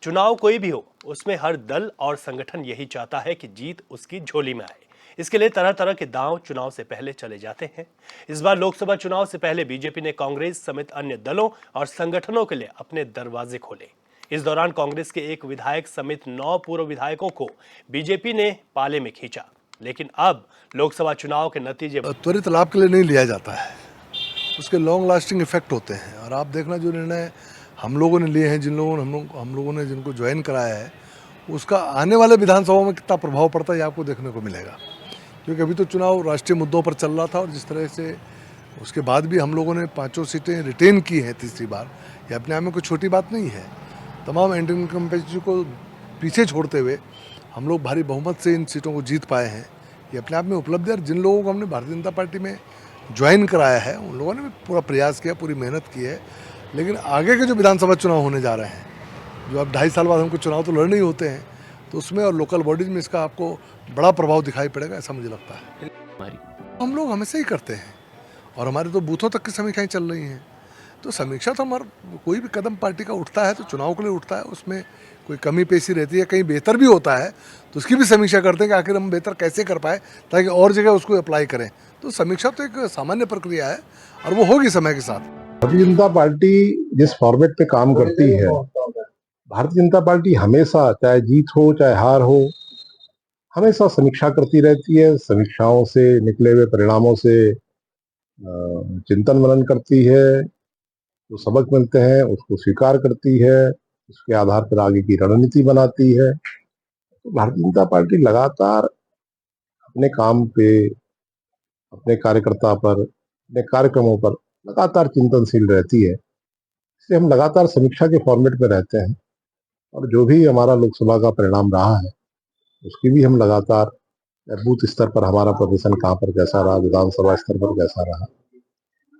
चुनाव कोई भी हो, उसमें हर दल और संगठन यही चाहता है कि जीत उसकी झोली में आए। इसके लिए तरह तरह के दांव चुनाव से पहले चले जाते हैं। इस बार लोकसभा चुनाव से पहले बीजेपी ने कांग्रेस समेत अन्य दलों और संगठनों के लिए अपने दरवाजे खोले। इस दौरान कांग्रेस के एक विधायक समेत 9 पूर्व विधायकों को बीजेपी ने पाले में खींचा। लेकिन अब लोकसभा चुनाव के नतीजे त्वरित लाभ के लिए नहीं लिया जाता है, उसके लॉन्ग लास्टिंग इफेक्ट होते हैं। और आप देखना, जो निर्णय हम लोगों ने लिए हैं, हम लोगों ने जिनको ज्वाइन कराया है, उसका आने वाले विधानसभा में कितना प्रभाव पड़ता है, ये आपको देखने को मिलेगा। क्योंकि अभी तो चुनाव राष्ट्रीय मुद्दों पर चल रहा था, और जिस तरह से उसके बाद भी हम लोगों ने 5 सीटें रिटेन की हैं तीसरी बार, ये अपने आप में कोई छोटी बात नहीं है। तमाम एंटी इनकम्पेंसी को पीछे छोड़ते हुए हम लोग भारी बहुमत से इन सीटों को जीत पाए हैं, ये अपने आप में उपलब्धि है। और जिन लोगों को हमने भारतीय जनता पार्टी में ज्वाइन कराया है, उन लोगों ने भी पूरा प्रयास किया, पूरी मेहनत की है। लेकिन आगे के जो विधानसभा चुनाव होने जा रहे हैं, जो अब 2.5 साल बाद हमको चुनाव तो लड़ने ही होते हैं, तो उसमें और लोकल बॉडीज में इसका आपको बड़ा प्रभाव दिखाई पड़ेगा, ऐसा मुझे लगता है। हम लोग हमेशा ही करते हैं, और हमारे तो बूथों तक की समीक्षाएं चल रही हैं। तो समीक्षा तो हमारा कोई भी कदम पार्टी का उठता है तो चुनाव के लिए उठता है, उसमें कोई कमी पेशी रहती है, कहीं बेहतर भी होता है तो उसकी भी समीक्षा करते हैं कि आखिर हम बेहतर कैसे कर पाए, ताकि और जगह उसको अप्लाई करें। तो समीक्षा तो एक सामान्य प्रक्रिया है, और वो होगी समय के साथ। भारतीय जनता पार्टी जिस फॉर्मेट पे काम करती है, भारतीय जनता पार्टी हमेशा, चाहे जीत हो चाहे हार हो, हमेशा समीक्षा करती रहती है। समीक्षाओं से निकले हुए परिणामों से चिंतन मनन करती है, जो सबक मिलते हैं उसको स्वीकार करती है, उसके आधार पर आगे की रणनीति बनाती है। तो भारतीय जनता पार्टी लगातार अपने काम पे, अपने कार्यकर्ता पर, अपने कार्यक्रमों पर लगातार चिंतनशील रहती है। इसलिए हम लगातार समीक्षा के फॉर्मेट में रहते हैं, और जो भी हमारा लोकसभा का परिणाम रहा है उसकी भी हम लगातार बूथ स्तर पर हमारा प्रदर्शन कहाँ पर कैसा रहा, विधानसभा स्तर पर कैसा रहा,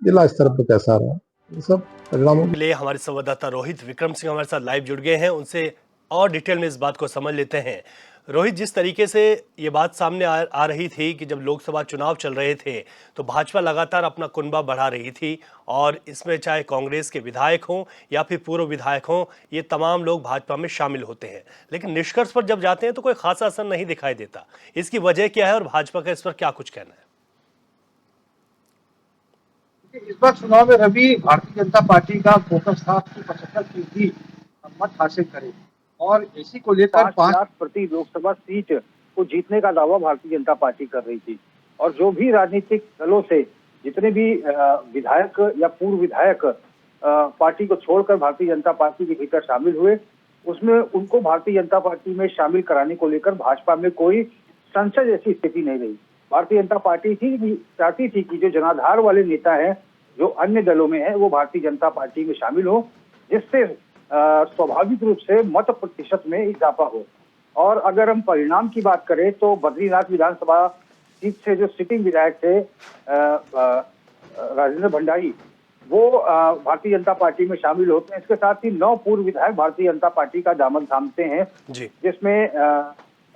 जिला स्तर पर कैसा रहा, ये सब परिणामों के लिए हमारे संवाददाता रोहित विक्रम सिंह हमारे साथ लाइव जुड़ गए हैं। उनसे और डिटेल में इस बात को समझ लेते हैं। रोहित, जिस तरीके से ये बात सामने आ रही थी कि जब लोकसभा चुनाव चल रहे थे तो भाजपा लगातार अपना कुनबा बढ़ा रही थी, और इसमें चाहे कांग्रेस के विधायक हों या फिर पूर्व विधायक हों, ये तमाम लोग भाजपा में शामिल होते हैं। लेकिन निष्कर्ष पर जब जाते हैं तो कोई खासा असर नहीं दिखाई देता। इसकी वजह क्या है और भाजपा का इस पर क्या कुछ कहना है? इस बार चुनाव में रवि, भारतीय जनता पार्टी का फोकस था कि 75% मत हासिल करे, और इसी को लेकर 5 प्रति लोकसभा सीट को जीतने का दावा भारतीय जनता पार्टी कर रही थी। और जो भी राजनीतिक दलों से जितने भी विधायक या पूर्व विधायक पार्टी को छोड़कर भारतीय जनता पार्टी के भीतर शामिल हुए, उसमें उनको भारतीय जनता पार्टी में शामिल कराने को लेकर भाजपा में कोई संशय जैसी स्थिति नहीं रही। भारतीय जनता पार्टी चाहती थी कि जो जनाधार वाले नेता हैं, जो अन्य दलों में है, वो भारतीय जनता पार्टी में शामिल हो, जिससे स्वाभाविक रूप से मत प्रतिशत में इजाफा हो। और अगर हम परिणाम की बात करें तो बद्रीनाथ विधानसभा सीट से जो सिटिंग विधायक थे राजेंद्र भंडारी, वो भारतीय जनता पार्टी में शामिल होते हैं। इसके साथ ही 9 पूर्व विधायक भारतीय जनता पार्टी का दामन थामते हैं, जिसमें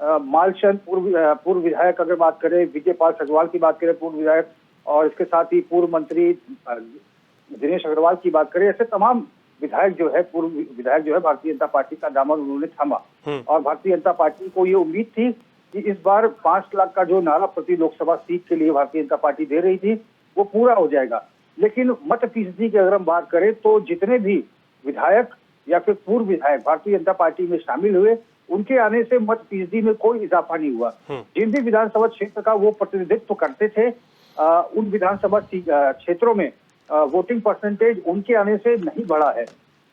मालचंद पूर्व विधायक, अगर बात करें विजयपाल सजवाल की बात करें पूर्व विधायक, और इसके साथ ही पूर्व मंत्री दिनेश अग्रवाल की बात करें, ऐसे तमाम विधायक जो है, पूर्व विधायक जो है, भारतीय जनता पार्टी का दामन उन्होंने थामा। और भारतीय जनता पार्टी को ये उम्मीद थी कि इस बार 5 लाख का जो नारा प्रति लोकसभा सीट के लिए भारतीय जनता पार्टी दे रही थी, वो पूरा हो जाएगा। लेकिन मत फीसदी की अगर हम बात करें तो जितने भी विधायक या फिर पूर्व विधायक भारतीय जनता पार्टी में शामिल हुए, उनके आने से मत फीसदी में कोई इजाफा नहीं हुआ। जिन भी विधानसभा क्षेत्र का वो प्रतिनिधित्व करते थे, उन विधानसभा क्षेत्रों में वोटिंग परसेंटेज उनके आने से नहीं बढ़ा है।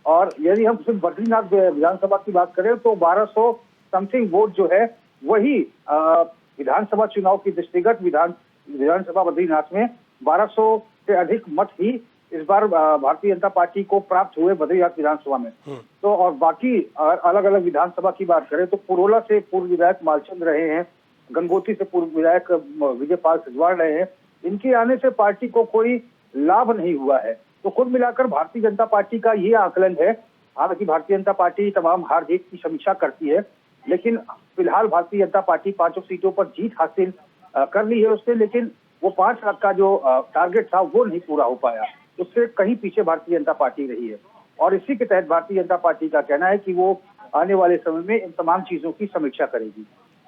और यदि हम सिर्फ बद्रीनाथ विधानसभा की बात करें तो 1200 समथिंग वोट जो है, वही विधानसभा चुनाव की दृष्टिगत विधानसभा बद्रीनाथ में 1200 से अधिक मत ही इस बार भारतीय जनता पार्टी को प्राप्त हुए बद्रीनाथ विधानसभा में। तो और बाकी अलग अलग विधानसभा की बात करें तो पुरोला से पूर्व विधायक मालचंद रहे हैं, गंगोत्री से पूर्व विधायक विजयपाल सजवाल रहे हैं। इनके आने से पार्टी को कोई लाभ नहीं हुआ है। तो कुल मिलाकर भारतीय जनता पार्टी का ये आकलन है। हालांकि भारतीय जनता पार्टी तमाम हार जीत की समीक्षा करती है, लेकिन फिलहाल भारतीय जनता पार्टी 5 सीटों पर जीत हासिल कर ली है उसने, लेकिन वो 5 लाख का जो टारगेट था वो नहीं पूरा हो पाया। उससे कहीं पीछे भारतीय जनता पार्टी रही है। और इसी के तहत भारतीय जनता पार्टी का कहना है कि वो आने वाले समय में इन तमाम चीजों की समीक्षा करेगी।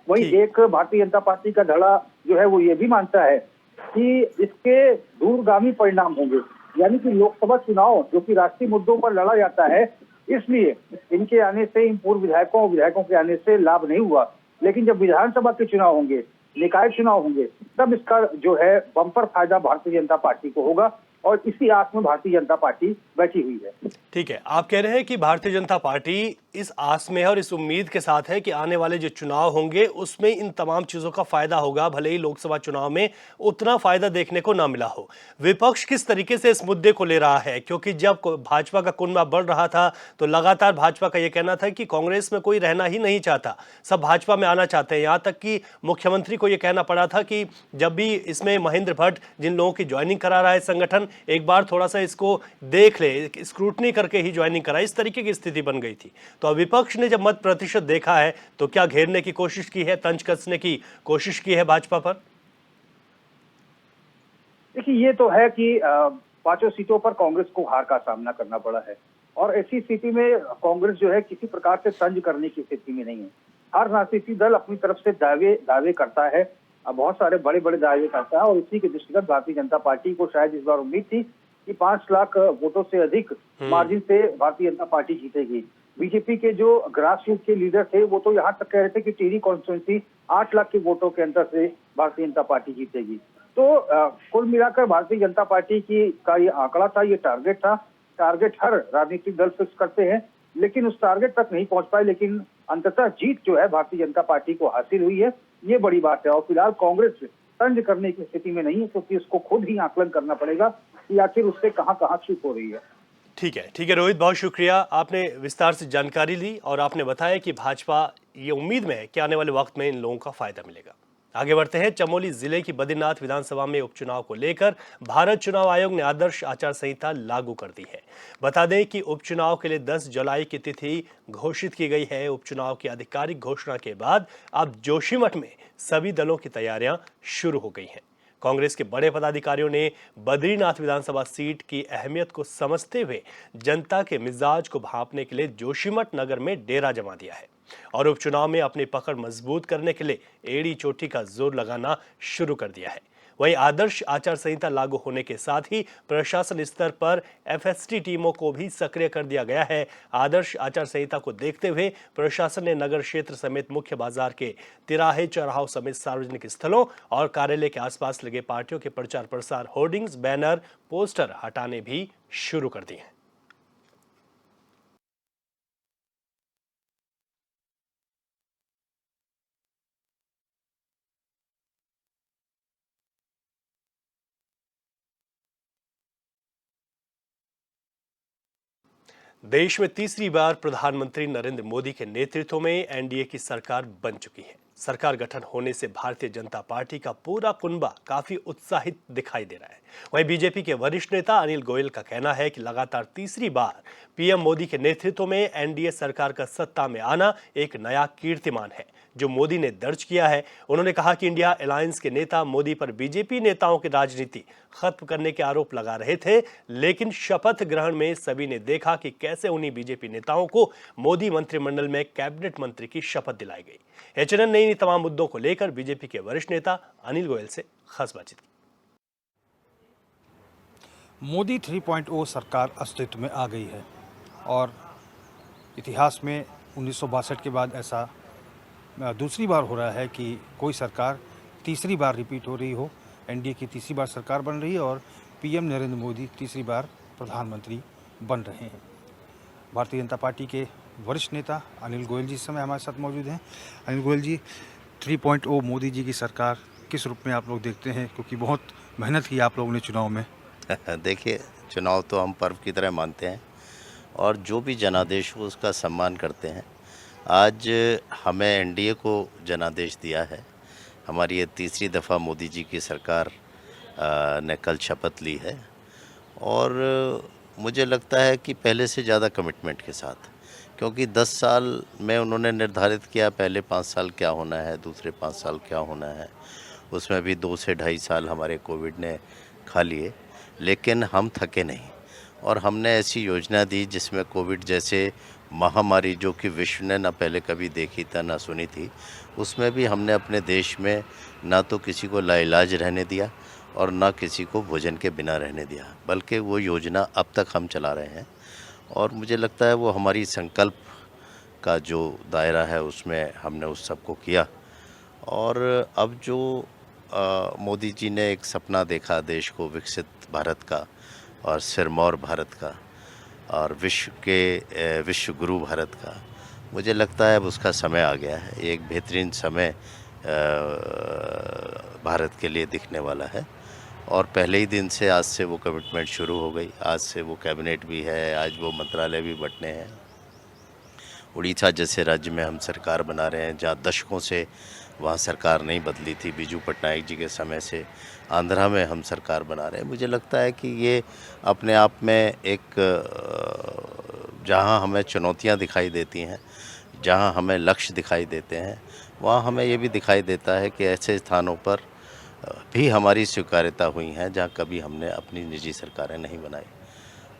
वहीं ठीक। एक भारतीय जनता पार्टी का धड़ा जो है वो ये भी मानता है कि इसके दूरगामी परिणाम होंगे, यानी कि लोकसभा चुनाव जो कि राष्ट्रीय मुद्दों पर लड़ा जाता है, इसलिए इनके आने से, इन पूर्व विधायकों और विधायकों के आने से लाभ नहीं हुआ। लेकिन जब विधानसभा के चुनाव होंगे, निकाय चुनाव होंगे, तब इसका जो है बम्पर फायदा भारतीय जनता पार्टी को होगा और इसी आस में भारतीय जनता पार्टी बैठी हुई है। ठीक है, आप कह रहे हैं कि भारतीय जनता पार्टी इस आस में है और इस उम्मीद के साथ है कि आने वाले जो चुनाव होंगे उसमें इन तमाम चीजों का फायदा होगा, भले ही लोकसभा चुनाव में उतना फायदा देखने को ना मिला हो। विपक्ष किस तरीके से इस मुद्दे को ले रहा है? क्योंकि जब भाजपा का कुनबा बढ़ रहा था तो लगातार भाजपा का यह कहना था कि कांग्रेस में कोई रहना ही नहीं चाहता, सब भाजपा में आना चाहते हैं। यहां तक कि मुख्यमंत्री को यह कहना पड़ा था कि जब भी इसमें महेंद्र भट्ट जिन लोगों की ज्वाइनिंग करा रहा है संगठन, एक बार थोड़ा सा इसको देख ले, स्क्रूटनी करके ही ज्वाइनिंग करा। इस तरीके की स्थिति बन गई थी। तो विपक्ष ने जब मत प्रतिशत देखा है तो क्या घेरने की कोशिश की है, तंज कसने की कोशिश की है भाजपा पर? देखिए, ये तो है कि 5 सीटों पर कांग्रेस को हार का सामना करना पड़ा है और ऐसी स्थिति में कांग्रेस जो है किसी प्रकार से तंज करने की स्थिति में नहीं है। हर राजनीतिक दल अपनी तरफ से दावे करता है, बहुत सारे बड़े बड़े दावे करता है और इसी के दृष्टिगत भारतीय जनता पार्टी को शायद इस बार उम्मीद थी कि 5 लाख वोटों से अधिक मार्जिन से भारतीय जनता पार्टी जीतेगी। बीजेपी के जो ग्रास रूट के लीडर थे वो तो यहाँ तक कह रहे थे कि टिहरी कॉन्स्टिट्यूंसी 8 लाख के वोटों के अंतर से भारतीय जनता पार्टी जीतेगी। तो कुल मिलाकर भारतीय जनता पार्टी का ये आंकड़ा था, ये टारगेट था। टारगेट हर राजनीतिक दल फिक्स करते हैं, लेकिन उस टारगेट तक नहीं पहुंच पाए, लेकिन अंततः जीत जो है भारतीय जनता पार्टी को हासिल हुई है, ये बड़ी बात है। और फिलहाल कांग्रेस तंज करने की स्थिति में नहीं है, क्योंकि उसको खुद ही आकलन करना पड़ेगा कि आखिर उससे कहां चूक हो रही है। ठीक है रोहित, बहुत शुक्रिया। आपने विस्तार से जानकारी ली और आपने बताया कि भाजपा ये उम्मीद में है कि आने वाले वक्त में इन लोगों का फायदा मिलेगा। आगे बढ़ते हैं। चमोली जिले की बद्रीनाथ विधानसभा में उपचुनाव को लेकर भारत चुनाव आयोग ने आदर्श आचार संहिता लागू कर दी है। बता दें कि उपचुनाव के लिए 10 जुलाई की तिथि घोषित की गई है। उपचुनाव की आधिकारिक घोषणा के बाद अब जोशीमठ में सभी दलों की तैयारियां शुरू हो गई हैं। कांग्रेस के बड़े पदाधिकारियों ने बद्रीनाथ विधानसभा सीट की अहमियत को समझते हुए जनता के मिजाज को भांपने के लिए जोशीमठ नगर में डेरा जमा दिया है और उपचुनाव में अपनी पकड़ मजबूत करने के लिए एड़ी चोटी का जोर लगाना शुरू कर दिया है। वहीं आदर्श आचार संहिता लागू होने के साथ ही प्रशासन स्तर पर एफएसटी टीमों को भी सक्रिय कर दिया गया है। आदर्श आचार संहिता को देखते हुए प्रशासन ने नगर क्षेत्र समेत मुख्य बाजार के तिराहे, चौराहों समेत सार्वजनिक स्थलों और कार्यालय के आसपास लगे पार्टियों के प्रचार प्रसार, होर्डिंग्स, बैनर, पोस्टर हटाने भी शुरू कर दिए हैं। देश में तीसरी बार प्रधानमंत्री नरेंद्र मोदी के नेतृत्व में एनडीए की सरकार बन चुकी है। सरकार गठन होने से भारतीय जनता पार्टी का पूरा कुनबा काफी उत्साहित दिखाई दे रहा है। वहीं बीजेपी के वरिष्ठ नेता अनिल गोयल का कहना है कि लगातार तीसरी बार पीएम मोदी के नेतृत्व में एनडीए सरकार का सत्ता में आना एक नया कीर्तिमान है जो मोदी ने दर्ज किया है। उन्होंने कहा कि इंडिया अलायंस के नेता मोदी पर बीजेपी नेताओं की राजनीति खत्म करने के आरोप लगा रहे थे, लेकिन शपथ ग्रहण में सभी ने देखा कि कैसे उन्हीं बीजेपी नेताओं को मोदी मंत्रिमंडल में कैबिनेट मंत्री की शपथ दिलाई गई। एचएनएन ने इन तमाम मुद्दों को लेकर बीजेपी के वरिष्ठ नेता अनिल गोयल से खास बातचीत की। मोदी 3.0 सरकार अस्तित्व में आ गई है और इतिहास में 1962 के बाद ऐसा दूसरी बार हो रहा है कि कोई सरकार तीसरी बार रिपीट हो रही हो। एनडीए की तीसरी बार सरकार बन रही है और पीएम नरेंद्र मोदी तीसरी बार प्रधानमंत्री बन रहे हैं। भारतीय जनता पार्टी के वरिष्ठ नेता अनिल गोयल जी इस समय हमारे साथ मौजूद हैं। अनिल गोयल जी, 3.0 मोदी जी की सरकार किस रूप में आप लोग देखते हैं, क्योंकि बहुत मेहनत की आप लोगों ने चुनाव में? देखिए, चुनाव तो हम पर्व की तरह मानते हैं और जो भी जनादेश हो उसका सम्मान करते हैं। आज हमें एनडीए को जनादेश दिया है। हमारी ये तीसरी दफ़ा मोदी जी की सरकार ने कल शपथ ली है और मुझे लगता है कि पहले से ज़्यादा कमिटमेंट के साथ, क्योंकि 10 साल में उन्होंने निर्धारित किया पहले 5 साल क्या होना है, दूसरे 5 साल क्या होना है। उसमें भी 2 से ढाई साल हमारे कोविड ने खा लिए, लेकिन हम थके नहीं और हमने ऐसी योजना दी जिसमें कोविड जैसे महामारी, जो कि विश्व ने ना पहले कभी देखी था ना सुनी थी, उसमें भी हमने अपने देश में ना तो किसी को लाइलाज रहने दिया और ना किसी को भोजन के बिना रहने दिया, बल्कि वो योजना अब तक हम चला रहे हैं। और मुझे लगता है वो हमारी संकल्प का जो दायरा है उसमें हमने उस सब को किया। और अब जो मोदी जी ने एक सपना देखा देश को विकसित भारत का और सिरमौर भारत का और विश्व गुरु भारत का, मुझे लगता है अब उसका समय आ गया है। एक बेहतरीन समय भारत के लिए दिखने वाला है और पहले ही दिन से आज से वो कमिटमेंट शुरू हो गई। आज से वो कैबिनेट भी है, आज वो मंत्रालय भी बंटने हैं। उड़ीसा जैसे राज्य में हम सरकार बना रहे हैं जहाँ दशकों से वहाँ सरकार नहीं बदली थी, बीजू पटनायक जी के समय से आंध्रा में हम सरकार बना रहे हैं। मुझे लगता है कि ये अपने आप में एक जहाँ हमें चुनौतियाँ दिखाई देती हैं, जहाँ हमें लक्ष्य दिखाई देते हैं, वहाँ हमें ये भी दिखाई देता है कि ऐसे स्थानों पर भी हमारी स्वीकार्यता हुई हैं जहाँ कभी हमने अपनी निजी सरकारें नहीं बनाई।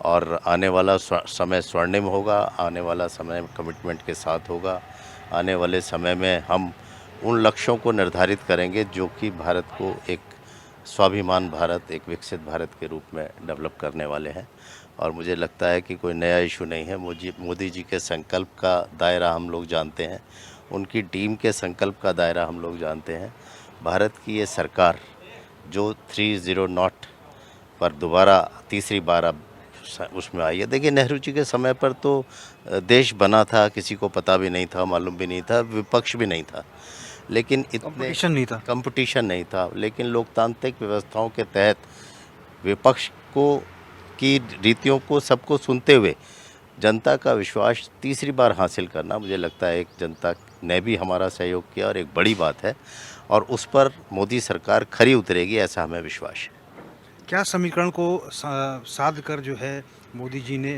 और आने वाला समय स्वर्णिम होगा, आने वाला समय कमिटमेंट के साथ होगा। आने वाले समय में हम उन लक्ष्यों को निर्धारित करेंगे जो कि भारत को एक स्वाभिमान भारत, एक विकसित भारत के रूप में डेवलप करने वाले हैं। और मुझे लगता है कि कोई नया इशू नहीं है। मोदी जी के संकल्प का दायरा हम लोग जानते हैं, उनकी टीम के संकल्प का दायरा हम लोग जानते हैं। भारत की ये सरकार जो 3-0 पर दोबारा तीसरी बार अब उसमें आई है। देखिए, नेहरू जी के समय पर तो देश बना था, किसी को पता भी नहीं था, मालूम भी नहीं था, विपक्ष भी नहीं था, लेकिन इतने कंपटीशन नहीं था। लेकिन लोकतांत्रिक व्यवस्थाओं के तहत विपक्ष को की रीतियों को सबको सुनते हुए जनता का विश्वास तीसरी बार हासिल करना, मुझे लगता है एक जनता ने भी हमारा सहयोग किया और एक बड़ी बात है और उस पर मोदी सरकार खरी उतरेगी, ऐसा हमें विश्वास है। क्या समीकरण को साध कर जो है मोदी जी ने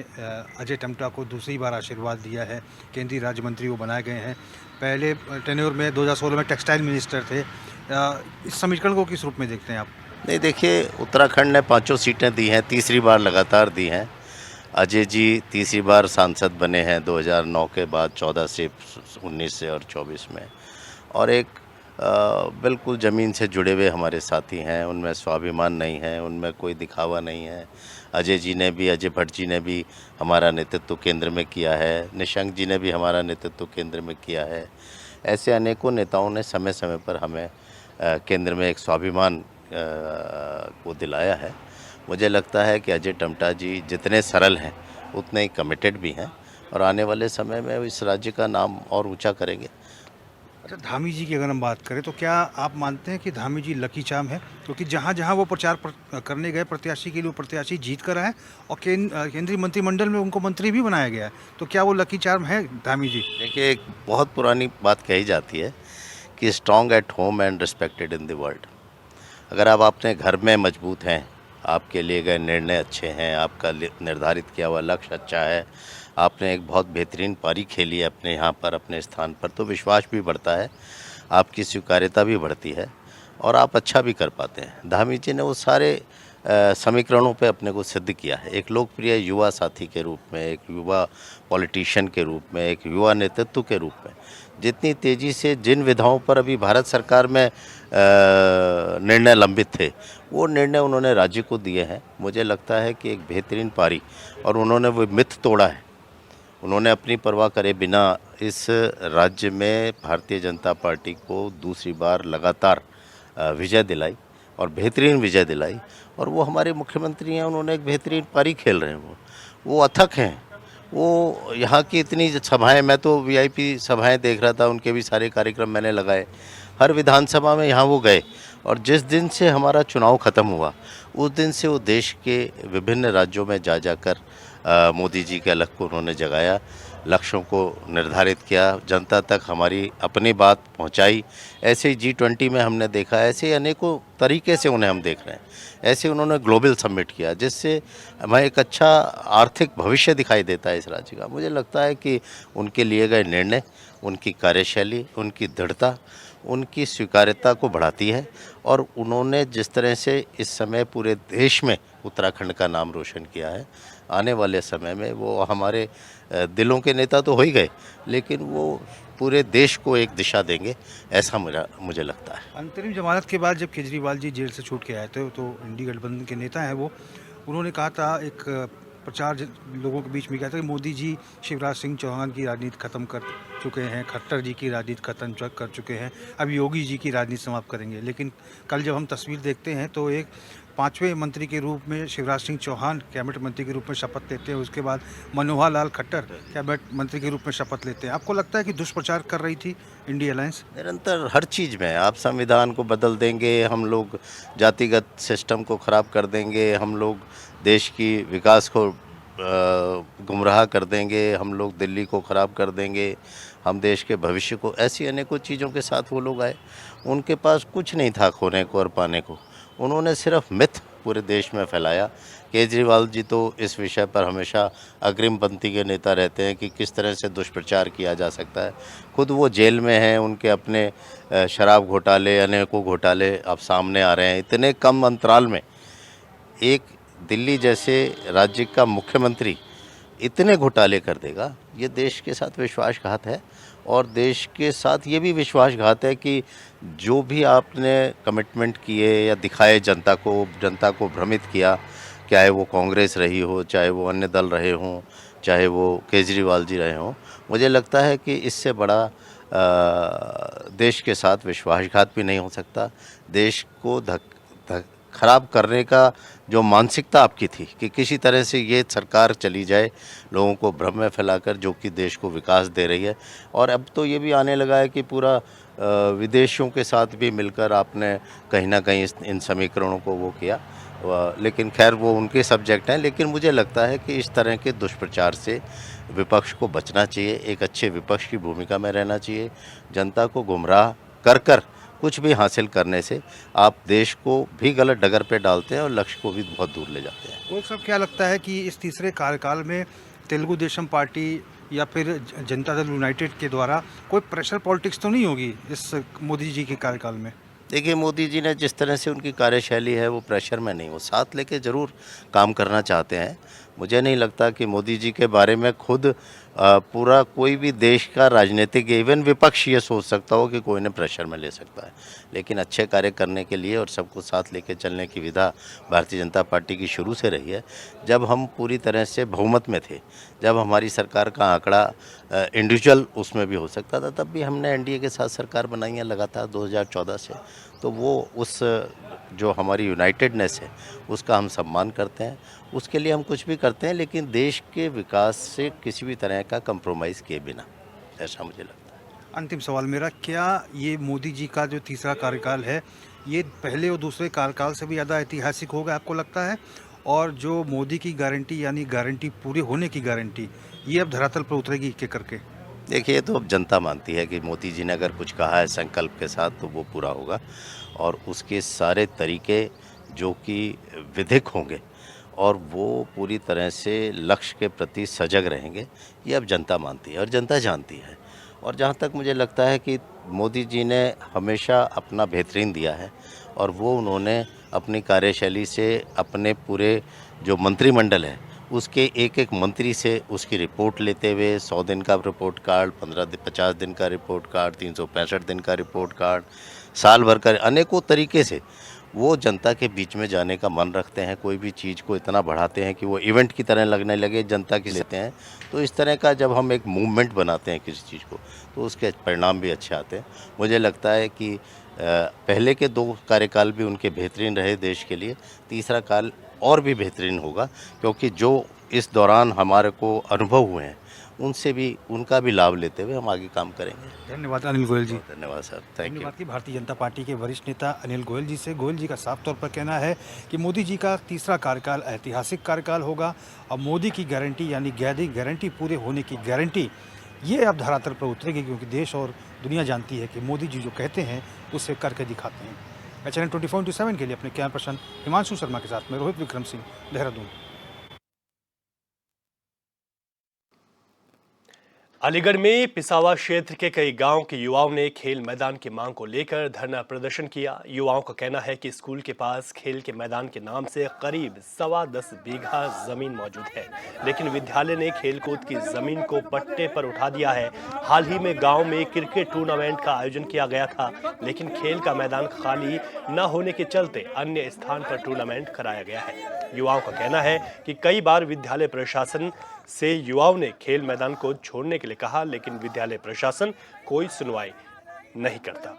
अजय टम्टा को दूसरी बार आशीर्वाद दिया है, केंद्रीय राज्य मंत्री वो बनाए गए हैं। पहले टेन्योर में 2016 में टेक्सटाइल मिनिस्टर थे। इस समीकरण को किस रूप में देखते हैं आप? नहीं, देखिए, उत्तराखंड ने 5 सीटें दी हैं, तीसरी बार लगातार दी हैं। अजय जी तीसरी बार सांसद बने हैं 2009 के बाद, 14 से 19 से और 24 में। और एक बिल्कुल ज़मीन से जुड़े हुए हमारे साथी हैं, उनमें स्वाभिमान नहीं है, उनमें कोई दिखावा नहीं है। अजय भट्ट जी ने भी हमारा नेतृत्व केंद्र में किया है, निशंक जी ने भी हमारा नेतृत्व केंद्र में किया है। ऐसे अनेकों नेताओं ने समय समय पर हमें केंद्र में एक स्वाभिमान को दिलाया है। मुझे लगता है कि अजय टम्टा जी जितने सरल हैं उतने ही कमिटेड भी हैं और आने वाले समय में इस राज्य का नाम और ऊंचा करेंगे। अच्छा, धामी जी की अगर हम बात करें तो क्या आप मानते हैं कि धामी जी लकी चार्म है? क्योंकि जहाँ जहाँ वो प्रचार करने गए प्रत्याशी के लिए, वो प्रत्याशी जीत कर आए और केंद्रीय मंत्रिमंडल में उनको मंत्री भी बनाया गया है। तो क्या वो लकी चार्म है धामी जी? देखिए, एक बहुत पुरानी बात कही जाती है कि strong at home and respected in the world. अगर आप अपने घर में मजबूत हैं, आपके लिए गए निर्णय अच्छे हैं, आपका निर्धारित किया हुआ लक्ष्य अच्छा है, आपने एक बहुत बेहतरीन पारी खेली है अपने यहाँ पर, अपने स्थान पर, तो विश्वास भी बढ़ता है, आपकी स्वीकार्यता भी बढ़ती है और आप अच्छा भी कर पाते हैं। धामी जी ने वो सारे समीकरणों पे अपने को सिद्ध किया है। एक लोकप्रिय युवा साथी के रूप में, एक युवा पॉलिटिशियन के रूप में, एक युवा नेतृत्व के रूप में जितनी तेज़ी से जिन विधाओं पर अभी भारत सरकार में निर्णय लंबित थे, वो निर्णय उन्होंने राज्य को दिए हैं। मुझे लगता है कि एक बेहतरीन पारी, और उन्होंने वो मिथ तोड़ा है। उन्होंने अपनी परवाह करे बिना इस राज्य में भारतीय जनता पार्टी को दूसरी बार लगातार विजय दिलाई और बेहतरीन विजय दिलाई। और वो हमारे मुख्यमंत्री हैं, उन्होंने एक बेहतरीन पारी खेल रहे हैं। वो अथक हैं। वो यहाँ की इतनी सभाएं, मैं तो वीआईपी सभाएं देख रहा था, उनके भी सारे कार्यक्रम मैंने लगाए। हर विधानसभा में यहाँ वो गए और जिस दिन से हमारा चुनाव ख़त्म हुआ उस दिन से वो देश के विभिन्न राज्यों में जा जाकर मोदी जी के अलग को उन्होंने जगाया, लक्ष्यों को निर्धारित किया, जनता तक हमारी अपनी बात पहुंचाई। ऐसे ही G20 में हमने देखा, ऐसे ही अनेकों तरीके से उन्हें हम देख रहे हैं। ऐसे उन्होंने ग्लोबल समिट किया जिससे हमें एक अच्छा आर्थिक भविष्य दिखाई देता है इस राज्य का। मुझे लगता है कि उनके लिए गए निर्णय, उनकी कार्यशैली, उनकी दृढ़ता, उनकी स्वीकार्यता को बढ़ाती है और उन्होंने जिस तरह से इस समय पूरे देश में उत्तराखंड का नाम रोशन किया है, आने वाले समय में वो हमारे दिलों के नेता तो हो ही गए, लेकिन वो पूरे देश को एक दिशा देंगे, ऐसा मुझे लगता है। अंतरिम जमानत के बाद जब केजरीवाल जी जेल से छूट के आए थे तो इंडी गठबंधन के नेता हैं वो, उन्होंने कहा था एक प्रचार लोगों के बीच में किया था कि मोदी जी शिवराज सिंह चौहान की राजनीति खत्म कर चुके हैं, खट्टर जी की राजनीति खत्म कर चुके हैं, अब योगी जी की राजनीति समाप्त करेंगे। लेकिन कल जब हम तस्वीर देखते हैं तो एक 5वें मंत्री के रूप में शिवराज सिंह चौहान कैबिनेट मंत्री के रूप में शपथ लेते हैं, उसके बाद मनोहर लाल खट्टर कैबिनेट मंत्री के रूप में शपथ लेते हैं। आपको लगता है कि दुष्प्रचार कर रही थी इंडिया अलायंस? निरंतर हर चीज़ में आप संविधान को बदल देंगे, हम लोग जातिगत सिस्टम को ख़राब कर देंगे, हम लोग देश की विकास को गुमराह कर देंगे, हम लोग दिल्ली को ख़राब कर देंगे, हम देश के भविष्य को, ऐसी अनेकों चीज़ों के साथ वो लोग आए। उनके पास कुछ नहीं था खोने को और पाने को, उन्होंने सिर्फ मिथ पूरे देश में फैलाया। केजरीवाल जी तो इस विषय पर हमेशा अग्रिम पंक्ति के नेता रहते हैं कि किस तरह से दुष्प्रचार किया जा सकता है। खुद वो जेल में हैं, उनके अपने शराब घोटाले, अनेकों घोटाले अब सामने आ रहे हैं। इतने कम अंतराल में एक दिल्ली जैसे राज्य का मुख्यमंत्री इतने घोटाले कर देगा, ये देश के साथ विश्वासघात है। और देश के साथ ये भी विश्वासघात है कि जो भी आपने कमिटमेंट किए या दिखाए जनता को भ्रमित किया, चाहे वो कांग्रेस रही हो, चाहे वो अन्य दल रहे हों, चाहे वो केजरीवाल जी रहे हों, मुझे लगता है कि इससे बड़ा देश के साथ विश्वासघात भी नहीं हो सकता। देश को खराब करने का जो मानसिकता आपकी थी कि किसी तरह से ये सरकार चली जाए, लोगों को भ्रम में फैलाकर, जो कि देश को विकास दे रही है। और अब तो ये भी आने लगा है कि पूरा विदेशियों के साथ भी मिलकर आपने कहीं ना कहीं इन समीकरणों को वो किया। लेकिन खैर वो उनके सब्जेक्ट हैं। लेकिन मुझे लगता है कि इस तरह के दुष्प्रचार से विपक्ष को बचना चाहिए, एक अच्छे विपक्ष की भूमिका में रहना चाहिए। जनता को गुमराह कर कुछ भी हासिल करने से आप देश को भी गलत डगर पे डालते हैं और लक्ष्य को भी बहुत दूर ले जाते हैं। वो सब क्या लगता है कि इस तीसरे कार्यकाल में तेलुगु देशम पार्टी या फिर जनता दल यूनाइटेड के द्वारा कोई प्रेशर पॉलिटिक्स तो नहीं होगी इस मोदी जी के कार्यकाल में? देखिए, मोदी जी ने जिस तरह से उनकी कार्यशैली है, वो प्रेशर में नहीं, वो साथ लेके ज़रूर काम करना चाहते हैं। मुझे नहीं लगता कि मोदी जी के बारे में खुद पूरा कोई भी देश का राजनीतिक, इवन विपक्ष ये सोच सकता हो कि कोई ने प्रेशर में ले सकता है। लेकिन अच्छे कार्य करने के लिए और सबको साथ लेके चलने की विधा भारतीय जनता पार्टी की शुरू से रही है। जब हम पूरी तरह से बहुमत में थे, जब हमारी सरकार का आंकड़ा इंडिविजुअल उसमें भी हो सकता था, तब भी हमने एनडीए के साथ सरकार बनाई है लगातार 2014 से। तो वो उस जो हमारी यूनाइटेडनेस है उसका हम सम्मान करते हैं, उसके लिए हम कुछ भी करते हैं, लेकिन देश के विकास से किसी भी तरह का कंप्रोमाइज़ किए बिना, ऐसा मुझे लगता है। अंतिम सवाल मेरा, क्या ये मोदी जी का जो तीसरा कार्यकाल है ये पहले और दूसरे कार्यकाल से भी ज़्यादा ऐतिहासिक होगा आपको लगता है? और जो मोदी की गारंटी यानी गारंटी पूरे होने की गारंटी, ये अब धरातल पर उतरेगी एक एक करके? देखिए, ये तो अब जनता मानती है कि मोदी जी ने अगर कुछ कहा है संकल्प के साथ तो वो पूरा होगा, और उसके सारे तरीके जो कि विधिक होंगे और वो पूरी तरह से लक्ष्य के प्रति सजग रहेंगे, ये अब जनता मानती है और जनता जानती है। और जहाँ तक मुझे लगता है कि मोदी जी ने हमेशा अपना बेहतरीन दिया है, और वो उन्होंने अपनी कार्यशैली से अपने पूरे जो मंत्रिमंडल है उसके एक एक मंत्री से उसकी रिपोर्ट लेते हुए 100 दिन का रिपोर्ट कार्ड, 50 दिन का रिपोर्ट कार्ड, 365 दिन का रिपोर्ट कार्ड, साल भर का, अनेकों तरीके से वो जनता के बीच में जाने का मन रखते हैं। कोई भी चीज़ को इतना बढ़ाते हैं कि वो इवेंट की तरह लगने लगे, जनता की लेते हैं। तो इस तरह का जब हम एक मूवमेंट बनाते हैं किसी चीज़ को, तो उसके परिणाम भी अच्छे आते हैं। मुझे लगता है कि पहले के 2 कार्यकाल भी उनके बेहतरीन रहे देश के लिए, तीसरा काल और भी बेहतरीन होगा, क्योंकि जो इस दौरान हमारे को अनुभव हुए हैं उनसे भी, उनका भी लाभ लेते हुए हम आगे काम करेंगे। धन्यवाद अनिल गोयल जी। धन्यवाद सर, थैंक यू। धन्यवाद की भारतीय जनता पार्टी के वरिष्ठ नेता अनिल गोयल जी से। गोयल जी का साफ तौर पर कहना है कि मोदी जी का तीसरा कार्यकाल ऐतिहासिक कार्यकाल होगा, और मोदी की गारंटी यानी गारंटी पूरे होने की गारंटी ये अब धरातल पर उतरेगी, क्योंकि देश और दुनिया जानती है कि मोदी जी जो कहते हैं उसे करके दिखाते हैं। चैनल 24/7 के लिए अपने कैमरा पर्सन हिमांशु शर्मा के साथ में रोहित विक्रम सिंह, देहरादून। अलीगढ़ में पिसावा क्षेत्र के कई गांव के युवाओं ने खेल मैदान की मांग को लेकर धरना प्रदर्शन किया। युवाओं का कहना है कि स्कूल के पास खेल के मैदान के नाम से करीब 10.25 बीघा जमीन मौजूद है, लेकिन विद्यालय ने खेलकूद की जमीन को पट्टे पर उठा दिया है। हाल ही में गांव में क्रिकेट टूर्नामेंट का आयोजन किया गया था, लेकिन खेल का मैदान खाली न होने के चलते अन्य स्थान पर टूर्नामेंट कराया गया है। युवाओं का कहना है कि कई बार विद्यालय प्रशासन से युवाओं ने खेल मैदान को छोड़ने के लिए कहा, लेकिन विद्यालय प्रशासन कोई सुनवाई नहीं करता।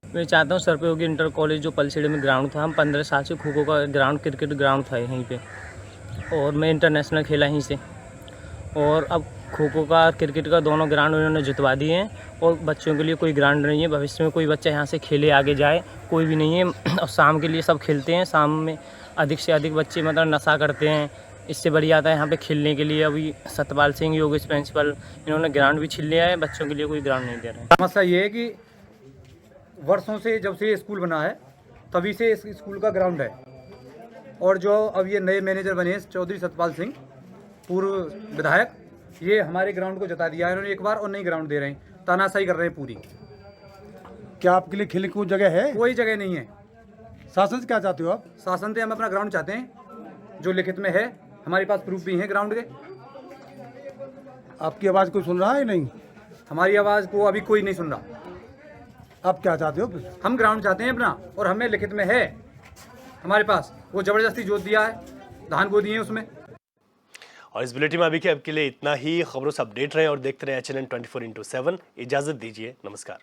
मैं चाहता हूँ सरपयोगी इंटर कॉलेज जो पलसीड़े में ग्राउंड था, हम 15 साल से खो खो का ग्राउंड, क्रिकेट ग्राउंड था यहीं पे, और मैं इंटरनेशनल खेला यहीं से। और अब खो खो का, क्रिकेट का दोनों ग्राउंड उन्होंने जुतवा दिए हैं और बच्चों के लिए कोई ग्राउंड नहीं है। भविष्य में कोई बच्चा यहाँ से खेले आगे जाए कोई भी नहीं है। और शाम के लिए सब खेलते हैं, शाम में अधिक से अधिक बच्चे मतलब नशा करते हैं। इससे बढ़िया आता है यहाँ पे खेलने के लिए। अभी सतपाल सिंह योगेश प्रिंसिपल, इन्होंने ग्राउंड भी छीन लिया है, बच्चों के लिए कोई ग्राउंड नहीं दे रहे हैं। समस्या ये है कि वर्षों से जब से ये स्कूल बना है तभी से इस स्कूल का ग्राउंड है, और जो अब ये नए मैनेजर बने हैं चौधरी सतपाल सिंह, पूर्व विधायक, ये हमारे ग्राउंड को जता दिया है इन्होंने एक बार और नई ग्राउंड दे रहे हैं, तानाशाही कर रहे हैं पूरी। क्या आपके लिए खेलने की जगह है? कोई जगह नहीं है। शासन से क्या चाहते हो आप? शासन से हम अपना ग्राउंड चाहते हैं जो लिखित में है, हमारे पास प्रूफ भी हैं ग्राउंड के। आपकी आवाज़ कोई सुन रहा है? नहीं, हमारी आवाज़ को अभी कोई नहीं सुन रहा। आप क्या चाहते हो फिर? हम ग्राउंड चाहते हैं अपना, और हमें लिखित में है हमारे पास, वो ज़बरदस्ती जोत दिया है, धान बो दिए हैं उसमें। और इस बुलेटिन में अभी के लिए इतना ही। खबरों से अपडेट रहें और देखते रहें HNN 24/7। इजाजत दीजिए, नमस्कार।